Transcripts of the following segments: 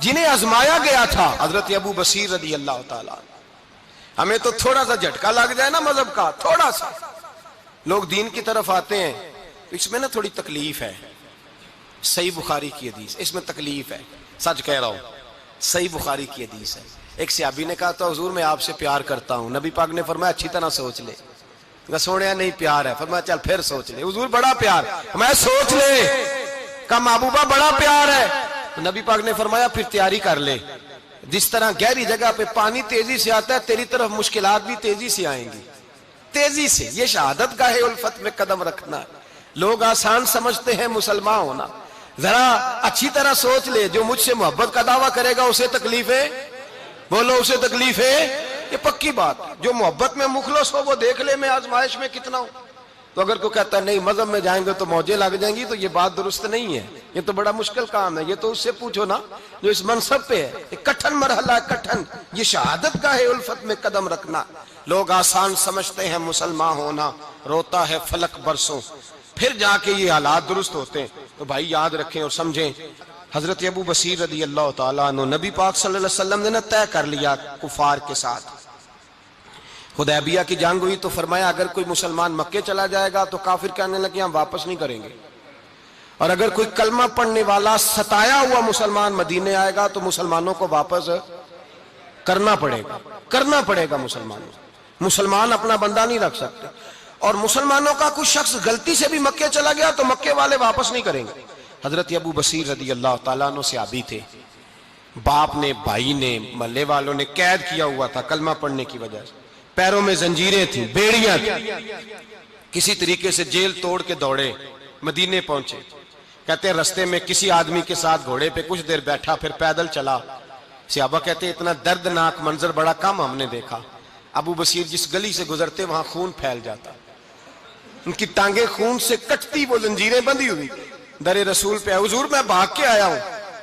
جنہیں آزمایا گیا تھا حضرت ابو بصیر رضی اللہ تعالیٰ. ہمیں تو تھوڑا سا جھٹکا لگ جائے نا مذہب کا، تھوڑا سا لوگ دین کی طرف آتے ہیں تو اس میں نا تھوڑی تکلیف ہے. صحیح بخاری کی حدیث، اس میں تکلیف ہے، سچ کہہ رہا ہوں، صحیح بخاری کی حدیث ہے. ایک صحابی نے کہا تو حضور میں آپ سے پیار کرتا ہوں. نبی پاک نے فرمایا اچھی طرح سوچ لے. سوڑیا نہیں پیار ہے. فرمایا چل پھر سوچ لے. حضور بڑا پیار. میں سوچ لے. کہا محبوبہ بڑا پیار ہے. نبی پاک نے فرمایا پھر تیاری کر لے. جس طرح گہری جگہ پہ پانی تیزی سے آتا ہے تیری طرف مشکلات بھی تیزی سے آئیں گی، تیزی سے. یہ شہادت گاہ الفت میں قدم رکھنا. لوگ آسان سمجھتے ہیں مسلمان ہونا. ذرا اچھی طرح سوچ لے. جو مجھ سے محبت کا دعویٰ کرے گا اسے تکلیف ہے، بولو اسے تکلیف ہے. یہ پکی بات. جو محبت میں مخلص ہو وہ دیکھ لے میں آزمائش میں کتنا ہوں. تو اگر کوئی کہتا ہے نہیں مذہب میں جائیں گے تو موجیں لگ جائیں گی، تو یہ بات درست نہیں ہے. یہ تو بڑا مشکل کام ہے. یہ تو اس سے پوچھو نا جو اس منصب پہ ہے. ایک کٹھن مرحلہ ہے، کٹھن. یہ شہادت گاہ الفت میں قدم رکھنا. لوگ آسان سمجھتے ہیں مسلمان ہونا، روتا ہے فلک برسوں، پھر جا کے یہ حالات درست ہوتے ہیں. تو بھائی یاد رکھیں اور سمجھیں. حضرت ابو بصیر رضی اللہ تعالیٰ عنہ نبی پاک صلی اللہ علیہ وسلم نے طے کر لیا کفار کے ساتھ. حدیبیہ کی جنگ ہوئی تو فرمایا اگر کوئی مسلمان مکے چلا جائے گا تو کافر کہنے لگے ہم واپس نہیں کریں گے، اور اگر کوئی کلمہ پڑھنے والا ستایا ہوا مسلمان مدینے آئے گا تو مسلمانوں کو واپس کرنا پڑے گا. مسلمان اپنا بندہ نہیں رکھ سکتے. اور مسلمانوں کا کوئی شخص غلطی سے بھی مکے چلا گیا تو مکے والے واپس نہیں کریں گے. حضرت ابو بصیر رضی اللہ تعالیٰ عنہ صحابی تھے. باپ نے، بھائی نے، محلے والوں نے قید کیا ہوا تھا کلمہ پڑھنے کی وجہ سے. پیروں میں زنجیریں تھیں، بیڑیاں تھیں. کسی طریقے سے جیل توڑ کے دوڑے مدینے پہنچے. کہتے ہیں رستے میں کسی آدمی کے ساتھ گھوڑے پہ کچھ دیر بیٹھا پھر پیدل چلا. صحابہ کہتے ہیں اتنا دردناک منظر بڑا کم ہم نے دیکھا. ابو بصیر جس گلی سے گزرتے وہاں خون پھیل جاتا، ان کی ٹانگیں خون سے کٹتی، وہ زنجیریں بندھی ہوئی. در رسول پہ حضور میں بھاگ کے آیا ہوں.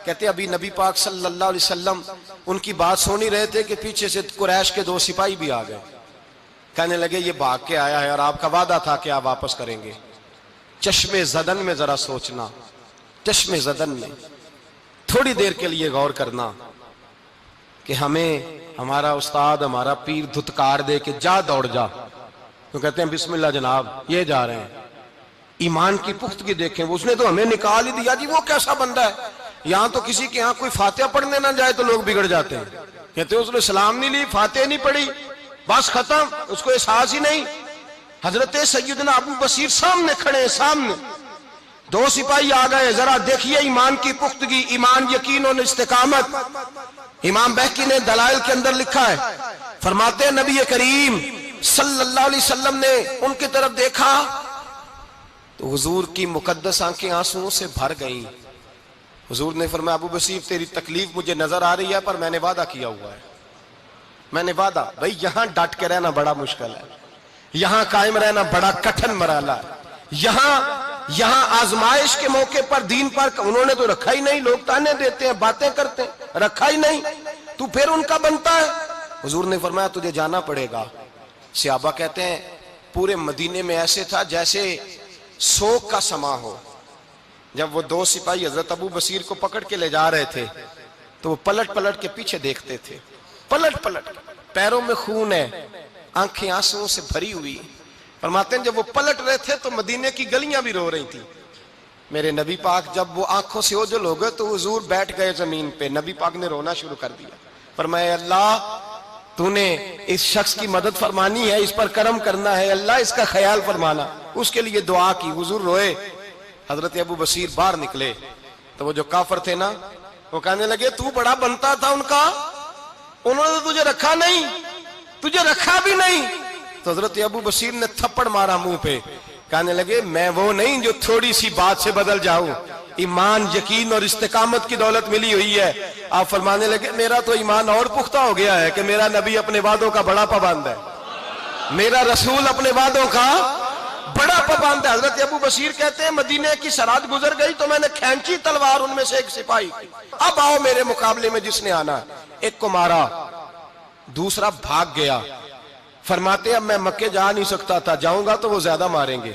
کہتے ابھی نبی پاک صلی اللہ علیہ وسلم ان کی بات سن ہی رہے تھے کہ پیچھے سے قریش کے 2 سپاہی بھی آ گئے. کہنے لگے یہ بھاگ کے آیا ہے اور آپ کا وعدہ تھا کہ آپ واپس کریں گے. چشم زدن میں ذرا سوچنا، چشم زدن میں تھوڑی دیر کے لیے غور کرنا کہ ہمیں ہمارا استاد، ہمارا پیر دھتکار دے کہ جا دوڑ جا، تو کہتے ہیں بسم اللہ جناب یہ جا رہے ہیں. ایمان کی پختگی دیکھیں. اس نے تو ہمیں نکال ہی دیا جی، وہ کیسا بندہ ہے. یہاں تو کسی کے یہاں کوئی فاتحہ پڑھنے نہ جائے تو لوگ بگڑ جاتے ہیں. کہتے ہیں اس نے سلام نہیں لی، فاتحہ نہیں پڑھی، بس ختم، اس کو احساس ہی نہیں. حضرت سیدنا ابو بصیر سامنے کھڑے ہیں، سامنے 2 سپاہی آ گئے. ذرا دیکھیے ایمان کی پختگی، ایمان، یقین اور استقامت. امام بہقی نے دلائل کے اندر لکھا ہے، فرماتے ہیں نبی کریم صلی اللہ علیہ وسلم نے ان کی طرف دیکھا تو حضور کی مقدس آنکھیں آنسوؤں سے بھر گئیں. حضور نے فرمایا ابو بصیر تیری تکلیف مجھے نظر آ رہی ہے پر میں نے وعدہ کیا ہوا ہے. میں نے وعدہ. بھئی یہاں ڈٹ کے رہنا بڑا مشکل ہے، یہاں قائم رہنا بڑا کٹھن مرحلہ ہے. یہاں آزمائش کے موقع پر دین پر انہوں نے تو رکھا ہی نہیں. لوگ تانے دیتے ہیں، باتیں کرتے ہیں، رکھا ہی نہیں، تو پھر ان کا بنتا ہے. حضور نے فرمایا تجھے جانا پڑے گا. صحابہ کہتے ہیں پورے مدینے میں ایسے تھا جیسے سوگ کا سما ہو. جب وہ 2 سپاہی حضرت ابو بصیر کو پکڑ کے لے جا رہے تھے تو وہ پلٹ پلٹ کے پیچھے دیکھتے تھے، پلٹ پلٹ. پیروں میں خون ہے، آنکھیں آنسوؤں سے بھری ہوئی. فرماتے ہیں جب وہ پلٹ رہے تھے تو مدینے کی گلیاں بھی رو رہی تھی. میرے نبی پاک جب وہ آنکھوں سے اوجھل ہو گئے تو حضور بیٹھ گئے زمین پہ. نبی پاک نے رونا شروع کر دیا. فرمایا اللہ تو نے اس شخص کی مدد فرمانی ہے، اس پر کرم کرنا ہے، اللہ اس کا خیال فرمانا. اس کے لیے دعا کی. حضور روئے. حضرت ابو بصیر باہر نکلے تو وہ جو کافر تھے نا وہ کہنے لگے تو بڑا بنتا تھا ان کا، انہوں نے تجھے رکھا نہیں، تجھے رکھا بھی نہیں. تو حضرت ابو بصیر نے تھپڑ مارا منہ پہ. کہنے لگے میں وہ نہیں جو تھوڑی سی بات سے بدل جاؤں. ایمان، یقین اور استقامت کی دولت ملی ہوئی ہے. آپ فرمانے لگے میرا تو ایمان اور پختہ ہو گیا ہے کہ میرا نبی اپنے وعدوں کا بڑا پابند ہے، میرا رسول اپنے وعدوں کا بڑا پابند ہے. حضرت ابو بصیر کہتے ہیں مدینے کی سرحد گزر گئی تو میں نے کھینچی تلوار ان میں سے ایک سپاہی، اب آؤ میرے مقابلے میں جس نے آنا. ایک کو مارا، دوسرا بھاگ گیا. فرماتے اب میں مکے جا نہیں سکتا تھا، جاؤں گا تو وہ زیادہ ماریں گے.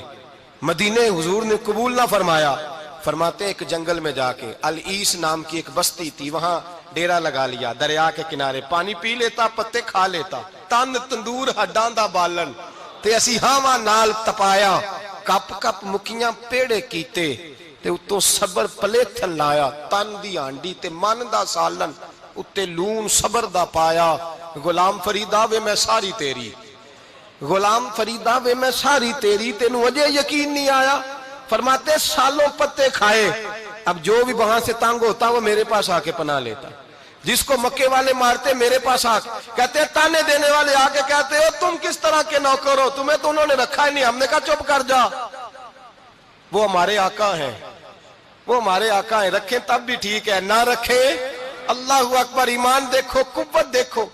مدینے حضور نے قبول نہ فرمایا. فرماتے ایک جنگل میں جا کے العیس نام کی ایک بستی تھی، وہاں ڈیرا لگا لیا، دریا کے کنارے، پانی پی لیتا، پتے کھا لیتا، تن تندور ہڈاں دا بالن تے اسی ہاواں نال تپایا، کپ کپ مکیاں پیڑے کیتے تے اتوں صبر پلیتھن لایا، تن دی ہانڈی تے من دا سالن اتے لون صبر دا پایا، غلام فریدا وے میں ساری تیری، غلام فریدا وے میں ساری تیری، تینوں اجے یقین نہیں آیا؟ فرماتے سالوں پتے کھائے، اب جو بھی وہاں سے تنگ ہوتا وہ میرے پاس آ کے پناہ لیتا، جس کو مکے والے مارتے میرے پاس آ کے کہتے ہیں، تانے دینے والے آ کے کہتے ہو تم کس طرح کے نوکر ہو، تمہیں تو انہوں نے رکھا ہی نہیں، ہم نے کہا چپ کر جا، وہ ہمارے آقا ہیں، وہ ہمارے آقا ہیں، رکھیں تب بھی ٹھیک ہے، نہ رکھیں اللہ اکبر، ایمان دیکھو، قوت دیکھو،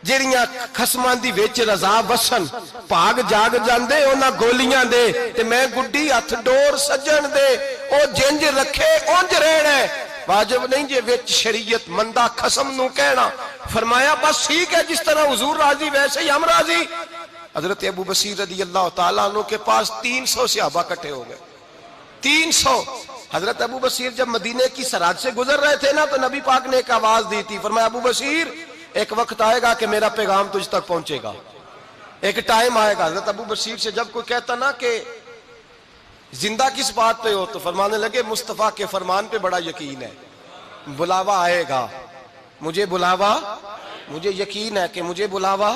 جیڑیاں خسماں دی وچ رضا وسن بھاگ جاگ جاندے انہاں گولیاں دے تے میں گڈی ہتھ ڈور سجن دے، او جنج رکھے اونج رہنا ہے، واجب نہیں جے وچ شریعت مندہ خسم نو کہنا، فرمایا بس ٹھیک ہے، جس طرح حضور راضی ویسے ہی ہم راضی۔ حضرت ابو بصیر رضی اللہ تعالیٰ عنہ کے پاس 300 صحابہ کٹھے ہو گئے، 300۔ حضرت ابو بصیر جب مدینے کی سرحد سے گزر رہے تھے نا تو نبی پاک نے ایک آواز دی تھی، فرمایا ابو بصیر ایک وقت آئے گا کہ میرا پیغام تجھ تک پہنچے گا، ایک ٹائم آئے گا۔ حضرت ابو بصیر سے جب کوئی کہتا نا کہ زندہ کس بات پہ ہو تو فرمانے لگے مصطفیٰ کے فرمان پہ بڑا یقین ہے، بلاوا آئے گا، مجھے بلاوا، مجھے یقین ہے کہ مجھے بلاوا،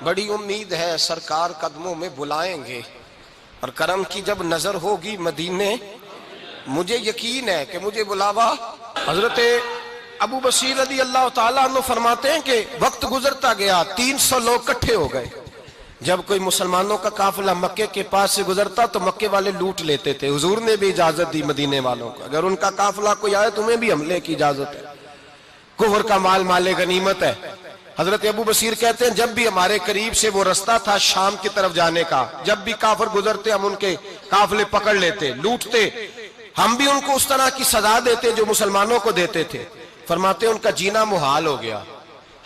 بڑی امید ہے سرکار قدموں میں بلائیں گے، اور کرم کی جب نظر ہوگی مدینے، مجھے یقین ہے کہ مجھے بلاوا۔ حضرت ابو بصیر رضی اللہ تعالیٰ عنہ فرماتے ہیں کہ وقت گزرتا گیا، 300 لوگ کٹھے ہو گئے، جب کوئی مسلمانوں کا قافلہ مکے کے پاس سے گزرتا تو مکے والے لوٹ لیتے تھے، حضور نے بھی اجازت دی مدینے والوں کو، اگر ان کا قافلہ کوئی آئے تمہیں بھی حملے کی اجازت ہے، کفر کا مال مال غنیمت ہے۔ حضرت ابو بصیر کہتے ہیں جب بھی ہمارے قریب سے وہ رستہ تھا شام کی طرف جانے کا، جب بھی کافر گزرتے ہم ان کے قافلے پکڑ لیتے، لوٹتے، ہم بھی ان کو اس طرح کی سزا دیتے جو مسلمانوں کو دیتے تھے۔ فرماتے ان کا جینا محال ہو گیا،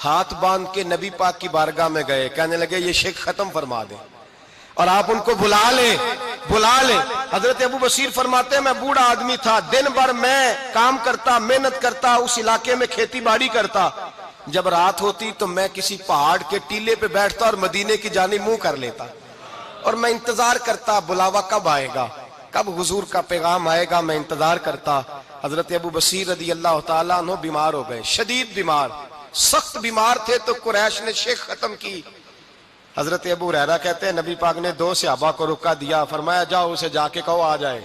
ہاتھ باندھ کے نبی پاک کی بارگاہ میں گئے، کہنے لگے یہ شرک ختم فرما دیں اور آپ ان کو بلا لیں، بلا لیں۔ حضرت ابو بصیر فرماتے ہیں میں بوڑھا آدمی تھا، دن بھر میں کام کرتا، محنت کرتا، اس علاقے میں کھیتی باڑی کرتا، جب رات ہوتی تو میں کسی پہاڑ کے ٹیلے پہ بیٹھتا اور مدینے کی جانب منہ کر لیتا، اور میں انتظار کرتا بلاوا کب آئے گا، کب حضور کا پیغام آئے گا، میں انتظار کرتا۔ حضرت ابو بصیر رضی اللہ تعالیٰ عنہ بیمار ہو گئے، شدید بیمار، سخت بیمار تھے، تو قریش نے شیخ ختم کی۔ حضرت ابو ہریرہ کہتے ہیں نبی پاک نے 2 صحابہ کو روکا دیا، فرمایا جاؤ اسے جا کے کہو آ جائے،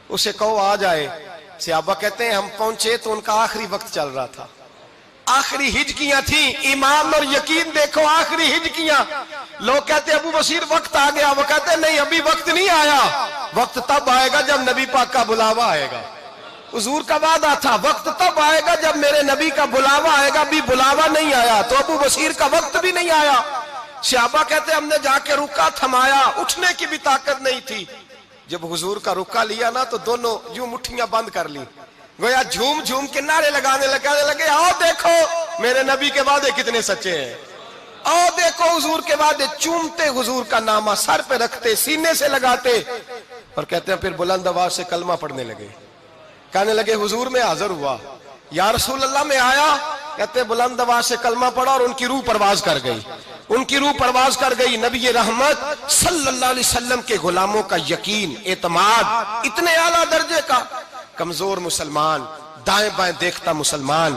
اسے کہو آ جائے۔ صحابہ کہتے ہیں ہم پہنچے تو ان کا آخری وقت چل رہا تھا، آخری ہجکیاں تھیں، ایمان اور یقین دیکھو، آخری ہجکیاں۔ لوگ کہتے ابو بصیر وقت آ گیا، وہ کہتے ہیں نہیں ابھی وقت نہیں آیا، وقت تب آئے گا جب نبی پاک کا بلاوا آئے گا، حضور کا وعدہ تھا وقت تب آئے گا جب میرے نبی کا بلاوا آئے گا، بھی بلاوا نہیں آیا تو ابو بصیر کا وقت بھی نہیں آیا۔ صحابہ کہتے ہم نے جا کے رکا تھمایا، اٹھنے کی بھی طاقت نہیں تھی، جب حضور کا رکا لیا نا تو دونوں یوں مٹھیاں بند کر لی، گویا جھوم جھوم کے نعرے لگانے لگے آؤ دیکھو میرے نبی کے وعدے کتنے سچے ہیں، آؤ دیکھو حضور کے وعدے، چومتے حضور کا نامہ سر پہ رکھتے، سینے سے لگاتے، اور کہتے ہیں پھر بلند آواز سے کلمہ پڑھنے لگے، کہنے لگے حضور میں حاضر ہوا، یا رسول اللہ میں آیا، کہتے بلند آواز سے کلمہ پڑھا اور ان کی روح پرواز کر گئی، ان کی روح پرواز کر گئی۔ نبی رحمت صلی اللہ علیہ وسلم کے غلاموں کا یقین، اعتماد اتنے اعلیٰ درجے کا، کمزور مسلمان، دائیں بائیں دیکھتا مسلمان،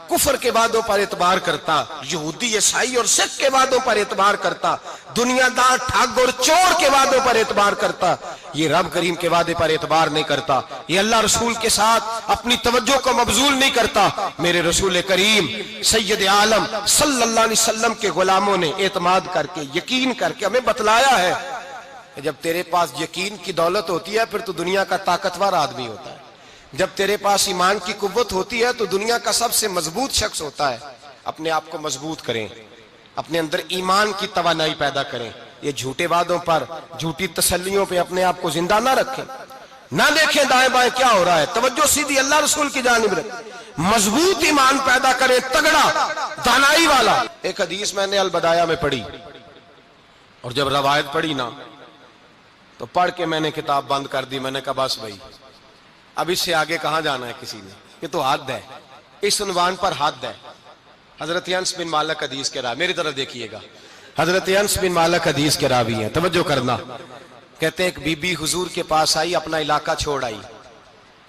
کفر کے وعدوں پر اعتبار کرتا، یہودی عیسائی اور سکھ کے وعدوں پر اعتبار کرتا، دنیا دار ٹھگ اور چور کے وعدوں پر اعتبار کرتا، یہ رب کریم کے وعدے پر اعتبار نہیں کرتا، یہ اللہ رسول کے ساتھ اپنی توجہ کو مبذول نہیں کرتا۔ میرے رسول کریم سید عالم صلی اللہ علیہ وسلم کے غلاموں نے اعتماد کر کے، یقین کر کے ہمیں بتلایا ہے کہ جب تیرے پاس یقین کی دولت ہوتی ہے پھر تو دنیا کا طاقتور آدمی ہوتا ہے، جب تیرے پاس ایمان کی قوت ہوتی ہے تو دنیا کا سب سے مضبوط شخص ہوتا ہے۔ اپنے آپ کو مضبوط کریں، اپنے اندر ایمان کی توانائی پیدا کریں، یہ جھوٹے وعدوں پر، جھوٹی تسلیوں پہ اپنے آپ کو زندہ نہ رکھیں، نہ دیکھیں دائیں بائیں کیا ہو رہا ہے، توجہ سیدھی اللہ رسول کی جانب رکھیں، مضبوط ایمان پیدا کریں، تگڑا، دانائی والا۔ ایک حدیث میں نے البدایہ میں پڑھی، اور جب روایت پڑھی نا تو پڑھ کے میں نے کتاب بند کر دی، میں نے کہا بس بھائی اب اس سے آگے کہاں جانا ہے کسی نے؟ یہ تو حد ہے، اس عنوان پر حد ہے۔ حضرت انس بن مالک حدیث کے راوی، میری طرف دیکھیے گا، حضرت انس بن مالک حدیث کے راوی ہیں، توجہ کرنا۔ کہتے ہیں ایک بی بی حضور کے پاس آئی، اپنا علاقہ چھوڑ آئی،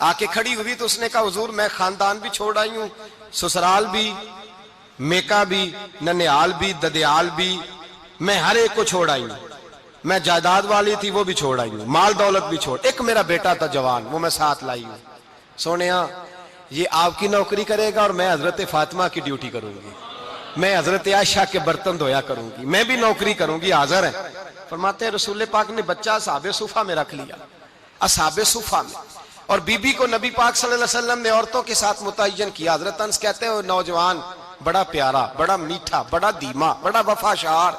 آ کے کھڑی ہوئی تو اس نے کہا حضور میں خاندان بھی چھوڑ آئی ہوں، سسرال بھی، میکا بھی، ننیال بھی، ددیال بھی، میں ہر ایک کو چھوڑ آئی ہوں، میں جائیداد والی تھی وہ بھی چھوڑ آئی ہوں، مال دولت بھی چھوڑ، ایک میرا بیٹا تھا جوان وہ میں ساتھ لائی ہوں۔ سونیا یہ آپ کی نوکری کرے گا اور میں حضرت فاطمہ کی ڈیوٹی کروں گی، میں حضرت عائشہ کے برتن دھویا کروں گی، میں بھی نوکری کروں گی، حاضر ہے۔ فرماتے ہیں رسول پاک نے بچہ اصحاب صفہ میں رکھ لیا، اصحاب صفہ میں، اور بی بی کو نبی پاک صلی اللہ علیہ وسلم نے عورتوں کے ساتھ متعین کیا۔ حضرت انس کہتے ہیں وہ نوجوان بڑا پیارا، بڑا میٹھا، بڑا دھیما، بڑا وفاشار،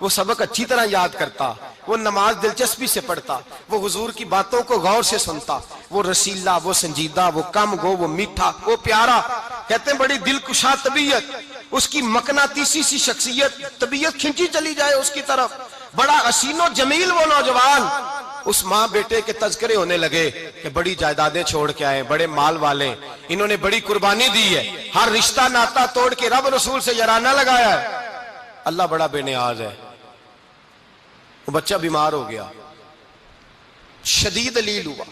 وہ سبق اچھی طرح یاد کرتا، وہ نماز دلچسپی سے پڑھتا، وہ حضور کی باتوں کو غور سے سنتا، وہ رسیلا، وہ سنجیدہ، وہ کم گو، وہ میٹھا، وہ پیارا۔ کہتے ہیں بڑی دل کشا طبیعت، اس کی مقناطیسی سی شخصیت، طبیعت کھنچی چلی جائے اس کی طرف، بڑا حسین و جمیل وہ نوجوان۔ اس ماں بیٹے کے تذکرے ہونے لگے کہ بڑی جائیدادیں چھوڑ کے آئے، بڑے مال والے، انہوں نے بڑی قربانی دی ہے، ہر رشتہ ناتا توڑ کے رب رسول سے یارانہ لگایا ہے، اللہ بڑا بے نیاز ہے۔ وہ بچہ بیمار ہو گیا، شدید علیل ہوا۔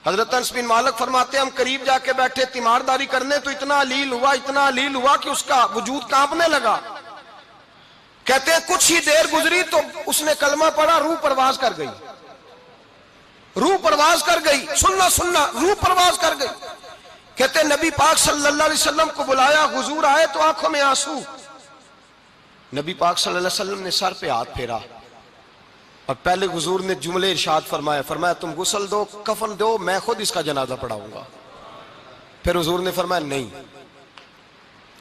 حضرت انس بن مالک فرماتے ہیں ہم قریب جا کے بیٹھے تیمارداری کرنے تو اتنا علیل ہوا، اتنا علیل ہوا کہ اس کا وجود کانپنے لگا۔ کہتے ہیں کچھ ہی دیر گزری تو اس نے کلمہ پڑھا، روح پرواز کر گئی، روح پرواز کر گئی، سننا روح پرواز کر گئی۔ کہتے ہیں نبی پاک صلی اللہ علیہ وسلم کو بلایا، حضور آئے تو آنکھوں میں آنسو۔ نبی پاک صلی اللہ علیہ وسلم نے سر پہ ہاتھ پھیرا اور پہلے حضور نے جملے ارشاد فرمایا تم غسل دو، کفن دو، میں خود اس کا جنازہ پڑھاؤں گا۔ پھر حضور نے فرمایا نہیں،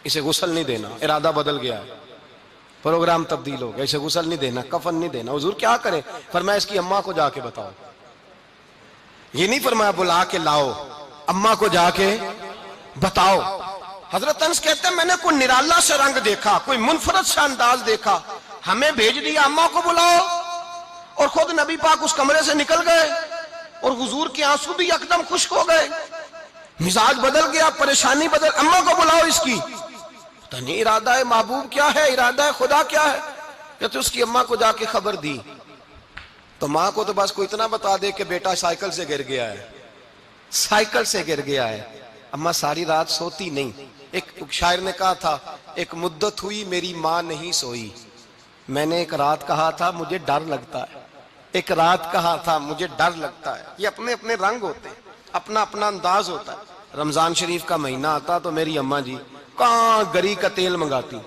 اسے غسل نہیں دینا، ارادہ بدل گیا ہے، پروگرام تبدیل ہو گیا، اسے غسل نہیں دینا، کفن نہیں دینا۔ حضور کیا کریں؟ فرمایا اس کی اماں کو جا کے بتاؤ۔ یہ نہیں فرمایا بلا کے لاؤ، اماں کو جا کے بتاؤ۔ حضرت انس کہتے ہیں میں نے کوئی نرالا سے رنگ دیکھا، کوئی منفرد سے انداز دیکھا، ہمیں بھیج دیا اماں کو بلاؤ، اور خود نبی پاک اس کمرے سے نکل گئے، اور حضور کے آنسو بھی یکدم خشک ہو گئے، مزاج بدل گیا، پریشانی بدل، اماں کو بلاؤ اس کی۔ پتہ نہیں ارادہ ہے محبوب کیا ہے، ارادہ ہے خدا کیا ہے۔ کہتے اس کی اماں کو جا کے خبر دی تو ماں کو تو بس کوئی اتنا بتا دے کہ بیٹا سائیکل سے گر گیا ہے، سائیکل سے گر گیا ہے۔ اماں ساری رات سوتی نہیں۔ ایک شاعر نے کہا تھا ایک مدت ہوئی میری ماں نہیں سوئی، میں نے ایک رات کہا تھا مجھے ڈر لگتا ہے، ایک رات کہا تھا مجھے ڈر لگتا ہے۔ یہ اپنے اپنے رنگ ہوتے ہیں، اپنا اپنا انداز ہوتا ہے۔ رمضان شریف کا مہینہ آتا تو میری اماں جی کہاں گری کا تیل منگاتی،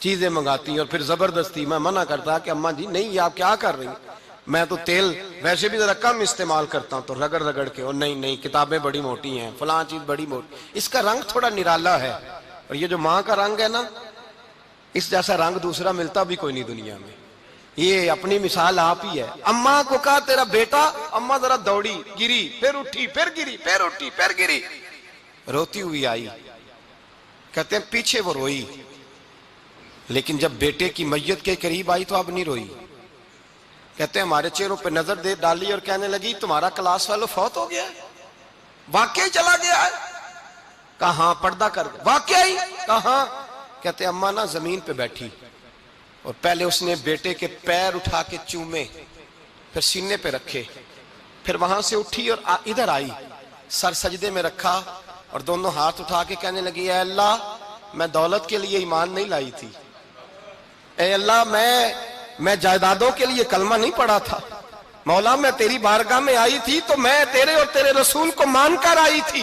چیزیں منگاتی، اور پھر زبردستی میں منع کرتا کہ اماں جی نہیں یہ آپ کیا کر رہی ہیں، میں تو تیل ویسے بھی ذرا کم استعمال کرتا ہوں، تو رگڑ رگڑ کے، اور نہیں کتابیں بڑی موٹی ہیں، فلاں چیز بڑی موٹی، اس کا رنگ تھوڑا نرالا ہے۔ اور یہ جو ماں کا رنگ ہے نا، اس جیسا رنگ دوسرا ملتا بھی کوئی نہیں دنیا میں۔ یہ اپنی مثال آپ ہی ہے۔ اماں کو کہا تیرا بیٹا، اماں ذرا دوڑی، گری، پھر اٹھی، پھر گری، پھر اٹھی، پھر گری، روتی ہوئی آئی۔ کہتے ہیں پیچھے وہ روئی، لیکن جب بیٹے کی میت کے قریب آئی تو اب نہیں روئی۔ کہتے ہیں ہمارے چہروں پہ نظر دے ڈالی اور کہنے لگی تمہارا کلاس فیلو فوت ہو گیا ہے، واقعی چلا گیا ہے؟ کہاں پردہ کر گیا، واقعی؟ کہاں؟ کہتے ہیں اماں نا زمین پہ بیٹھی، اور پہلے اس نے بیٹے کے پیر اٹھا کے چومے، پھر سینے پہ رکھے، پھر وہاں سے اٹھی اور ادھر آئی، سر سجدے میں رکھا اور دونوں ہاتھ اٹھا کے کہنے لگی اے اللہ میں دولت کے لیے ایمان نہیں لائی تھی، اے اللہ میں جائیدادوں کے لیے کلمہ نہیں پڑھا تھا، مولا میں تیری بارگاہ میں آئی تھی تو میں تیرے اور تیرے رسول کو مان کر آئی تھی،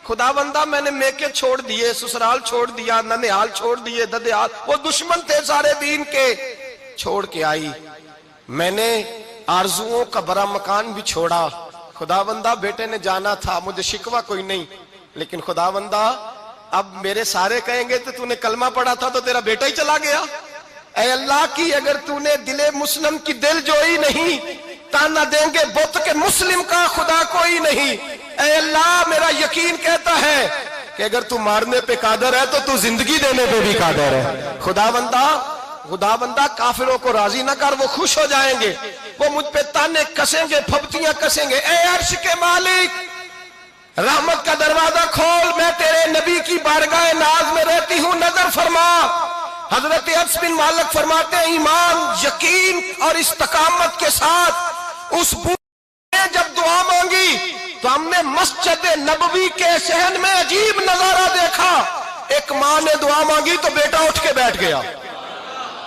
خدا بندہ میں نے میکے چھوڑ دیے، سسرال چھوڑ دیا، ننیال چھوڑ دیے، ددیال، وہ دشمن تھے سارے دین کے، چھوڑ کے آئی، میں نے آرزوؤں کا بڑا مکان بھی چھوڑا، خدا بندہ بیٹے نے جانا تھا، مجھے شکوہ کوئی نہیں، لیکن خدا بندہ اب میرے سارے کہیں گے تو نے کلمہ پڑھا تھا تو تیرا بیٹا ہی چلا گیا، اے اللہ کی اگر تو نے دل مسلم کی دل جوئی نہیں، تانا دیں گے بت کے مسلم کا خدا کوئی نہیں، اے اللہ میرا یقین کہتا ہے کہ اگر تو مارنے پہ قادر ہے تو تو زندگی دینے پہ بھی قادر ہے، خدا بندہ کافروں کو راضی نہ کر، وہ خوش ہو جائیں گے، وہ مجھ پہ تانے کسیں گے، پھپتیاں کسیں گے، اے عرش کے مالک رحمت کا دروازہ کھول، میں تیرے نبی کی بارگاہ ناز میں رہتی ہوں، نظر فرما۔ حضرت انس بن مالک فرماتے ہیں ایمان، یقین اور استقامت کے ساتھ اس بوڑھے نے جب دعا مانگی تو ہم نے مسجد نبوی کے صحن میں عجیب نظارہ دیکھا۔ ایک ماں نے دعا مانگی تو بیٹا اٹھ کے بیٹھ گیا،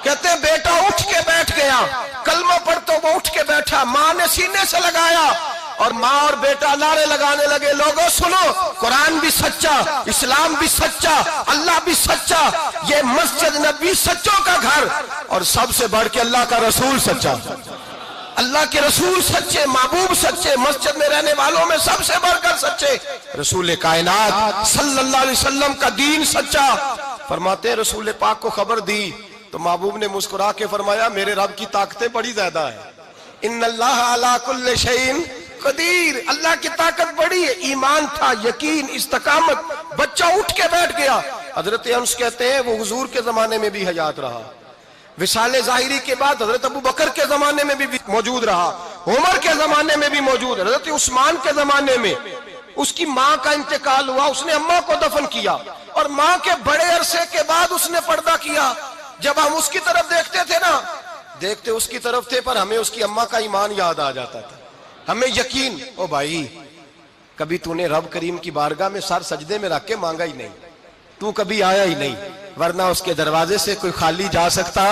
کہتے ہیں بیٹا اٹھ کے بیٹھ گیا، کلمہ پڑھ تو وہ اٹھ کے بیٹھا، ماں نے سینے سے لگایا اور ماں اور بیٹا نعرے لگانے لگے، لوگوں سنو، قرآن بھی سچا، اسلام بھی سچا، اللہ بھی سچا، یہ مسجد نبی سچوں کا گھر، اور سب سے بڑھ کے اللہ کا رسول سچا، اللہ کے رسول سچے، محبوب سچے، مسجد میں رہنے والوں میں سب سے بڑھ کر سچے، رسول کائنات صلی اللہ علیہ وسلم کا دین سچا۔ فرماتے ہیں رسول پاک کو خبر دی تو محبوب نے مسکرا کے فرمایا میرے رب کی طاقتیں بڑی زیادہ ہیں، ان اللہ علی کل شیء قدیر، اللہ کی طاقت بڑی ہے۔ ایمان تھا، یقین، استقامت، بچہ اٹھ کے بیٹھ گیا۔ حضرت انس کہتے ہیں وہ حضور کے زمانے میں بھی حیات رہا، وصال ظاہری کے بعد حضرت ابو بکر کے زمانے میں بھی موجود رہا، عمر کے زمانے میں بھی موجود، حضرت عثمان کے زمانے میں اس کی ماں کا انتقال ہوا، اس نے اماں کو دفن کیا اور ماں کے بڑے عرصے کے بعد اس نے پردہ کیا۔ جب ہم اس کی طرف دیکھتے تھے نا، دیکھتے اس کی طرف تھے پر ہمیں اس کی اماں کا ایمان یاد آ جاتا تھا، ہمیں یقین، او بھائی کبھی تو نے رب کریم کی بارگاہ میں سر سجدے میں رکھ کے مانگا ہی نہیں، تو کبھی آیا ہی نہیں، ورنہ اس کے دروازے سے کوئی خالی جا سکتا،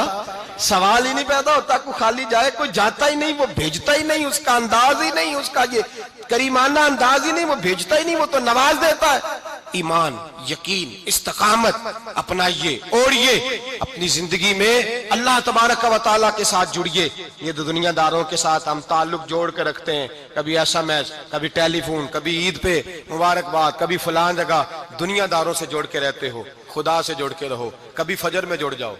سوال ہی نہیں پیدا ہوتا کوئی خالی جائے، کوئی جاتا ہی نہیں، وہ بھیجتا ہی نہیں، اس کا انداز ہی نہیں، اس کا یہ کریمانہ انداز ہی نہیں، وہ بھیجتا ہی نہیں، وہ تو نواز دیتا ہے۔ ایمان، یقین، استقامت اپنائیے، اوڑھیے، اپنی زندگی میں اللہ تبارک و تعالیٰ کے ساتھ جڑیے۔ یہ دنیا داروں کے ساتھ ہم تعلق جوڑ کے رکھتے ہیں، کبھی ایس ایم ایس، کبھی ٹیلی فون، کبھی عید پہ مبارکباد، کبھی فلان جگہ، دنیا داروں سے جوڑ کے رہتے ہو، خدا سے جوڑ کے رہو، کبھی فجر میں جڑ جاؤ،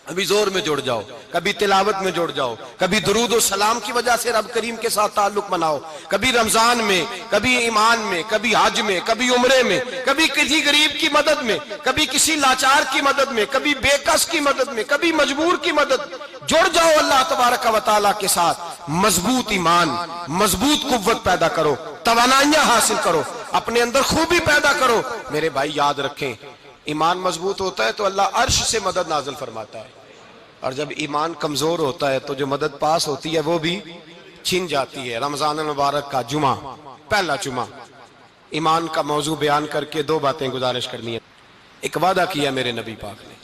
کبھی زور میں جڑ جاؤ، کبھی تلاوت میں جڑ جاؤ، کبھی درود و سلام کی وجہ سے رب کریم کے ساتھ تعلق بناؤ، کبھی رمضان میں، کبھی ایمان میں، کبھی حج میں، کبھی عمرے میں، کبھی کسی غریب کی مدد میں، کبھی کسی لاچار کی مدد میں، کبھی بے کس کی مدد میں، کبھی مجبور کی مدد میں، جڑ جاؤ اللہ تبارک و تعالیٰ کے ساتھ، مضبوط ایمان، مضبوط قوت پیدا کرو، توانائیاں حاصل کرو، اپنے اندر خوبی پیدا کرو۔ میرے بھائی یاد رکھیں، ایمان مضبوط ہوتا ہے تو اللہ عرش سے مدد نازل فرماتا ہے، اور جب ایمان کمزور ہوتا ہے تو جو مدد پاس ہوتی ہے وہ بھی چھن جاتی ہے۔ رمضان المبارک کا جمعہ، پہلا جمعہ، ایمان کا موضوع بیان کر کے دو باتیں گزارش کرنی ہے۔ ایک وعدہ کیا میرے نبی پاک نے،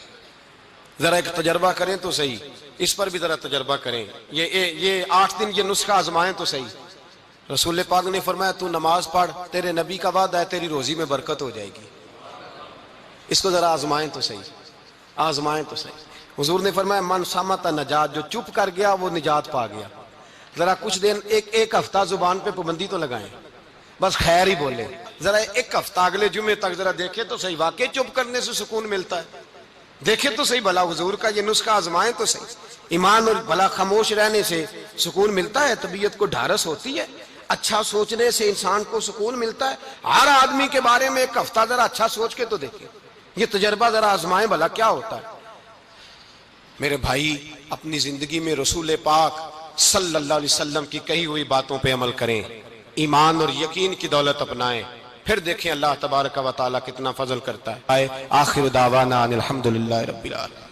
ذرا ایک تجربہ کریں تو صحیح، اس پر بھی ذرا تجربہ کریں، یہ 8 دن یہ نسخہ آزمائیں تو صحیح۔ رسول پاک نے فرمایا تو نماز پڑھ، تیرے نبی کا وعدہ ہے تیری روزی میں برکت ہو جائے گی، اس کو ذرا آزمائیں تو صحیح، آزمائیں تو صحیح۔ حضور نے فرمایا من صامت نجات، جو چپ کر گیا وہ نجات پا گیا۔ ذرا کچھ دن ایک ہفتہ زبان پہ پابندی تو لگائیں، بس خیر ہی بولیں، ذرا ایک ہفتہ اگلے جمعے تک ذرا دیکھیں تو صحیح، واقعی چپ کرنے سے سکون ملتا ہے، دیکھیں تو صحیح بھلا حضور کا یہ نسخہ آزمائیں تو صحیح۔ ایمان اور بھلا خاموش رہنے سے سکون ملتا ہے، طبیعت کو ڈھارس ہوتی ہے، اچھا سوچنے سے انسان کو سکون ملتا ہے۔ ہر آدمی کے بارے میں ایک ہفتہ ذرا اچھا سوچ کے تو دیکھیں، یہ تجربہ ذرا آزمائیں بھلا کیا ہوتا ہے۔ میرے بھائی اپنی زندگی میں رسول پاک صلی اللہ علیہ وسلم کی کہی ہوئی باتوں پہ عمل کریں، ایمان اور یقین کی دولت اپنائیں، پھر دیکھیں اللہ تبارک و تعالیٰ کتنا فضل کرتا ہے۔ آخر دعوانا ان الحمدللہ رب العالمین۔